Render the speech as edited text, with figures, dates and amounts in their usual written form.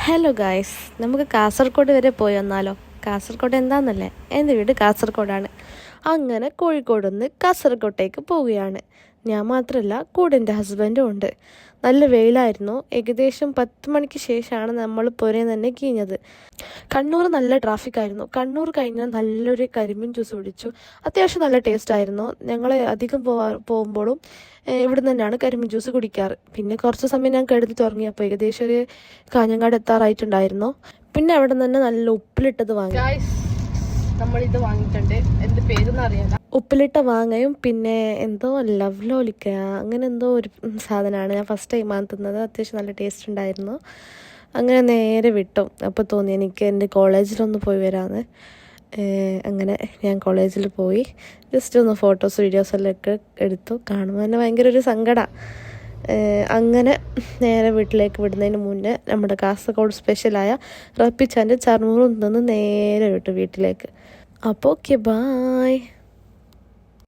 Hello guys, നമുക്ക് കാസർഗോഡ് വരെ പോയി വന്നാലോ? കാസർഗോഡ് എന്താണെന്നല്ലേ? എൻ്റെ വീട് കാസർഗോഡാണ്. അങ്ങനെ കോഴിക്കോട് നിന്ന് കാസർഗോട്ടേക്ക് പോവുകയാണ്. ഞാൻ മാത്രമല്ല, കൂടെ എൻ്റെ ഹസ്ബൻഡും ഉണ്ട്. നല്ല വെയിലായിരുന്നു. ഏകദേശം 10 മണിക്ക് ശേഷമാണ് നമ്മൾ പുരയിൽ തന്നെ കീഞ്ഞത്. കണ്ണൂർ നല്ല ട്രാഫിക്കായിരുന്നു. കണ്ണൂർ കഴിഞ്ഞാൽ നല്ലൊരു കരിമീൻ ജ്യൂസ് കുടിച്ചു. അത്യാവശ്യം നല്ല ടേസ്റ്റ് ആയിരുന്നു. ഞങ്ങൾ അധികം പോകുമ്പോഴും ഇവിടെ തന്നെയാണ് കരിമീൻ ജ്യൂസ് കുടിക്കാറ്. പിന്നെ കുറച്ച് സമയം ഞാൻ കിടത്തി തുടങ്ങിയപ്പോൾ ഏകദേശം ഒരു കാഞ്ഞങ്ങാട് എത്താറായിട്ടുണ്ടായിരുന്നു. പിന്നെ അവിടെ തന്നെ നല്ല ഉപ്പിലിട്ടത് വാങ്ങി. നമ്മളിത് വാങ്ങിയിട്ടുണ്ട്. എന്ത് പേരൊന്നും അറിയാം. ഉപ്പിലിട്ട വാങ്ങയും പിന്നെ എന്തോ ലവ് ലോലിക്ക അങ്ങനെ എന്തോ ഒരു സാധനമാണ്. ഞാൻ ഫസ്റ്റ് ടൈമാണ് തിന്നത്. അത്യാവശ്യം നല്ല ടേസ്റ്റ് ഉണ്ടായിരുന്നു. അങ്ങനെ നേരെ വിട്ടു. അപ്പോൾ തോന്നി എനിക്ക് എൻ്റെ കോളേജിലൊന്ന് പോയി വരാമെന്ന്. അങ്ങനെ ഞാൻ കോളേജിൽ പോയി ജസ്റ്റ് ഒന്ന് ഫോട്ടോസ് വീഡിയോസെല്ലാം ഒക്കെ എടുത്തു. കാണുമ്പോൾ തന്നെ ഭയങ്കര ഒരു സങ്കടമാണ്. അങ്ങനെ നേരെ വീട്ടിലേക്ക് വിടുന്നതിന് മുന്നേ നമ്മുടെ കാസർഗോഡ് സ്പെഷ്യലായ റപ്പിച്ചാൻ്റെ ചർമ്മൂറും നിന്ന് നേരെ വിട്ടു വീട്ടിലേക്ക്. അപ്പോൾ ഓക്കെ, ബായ്.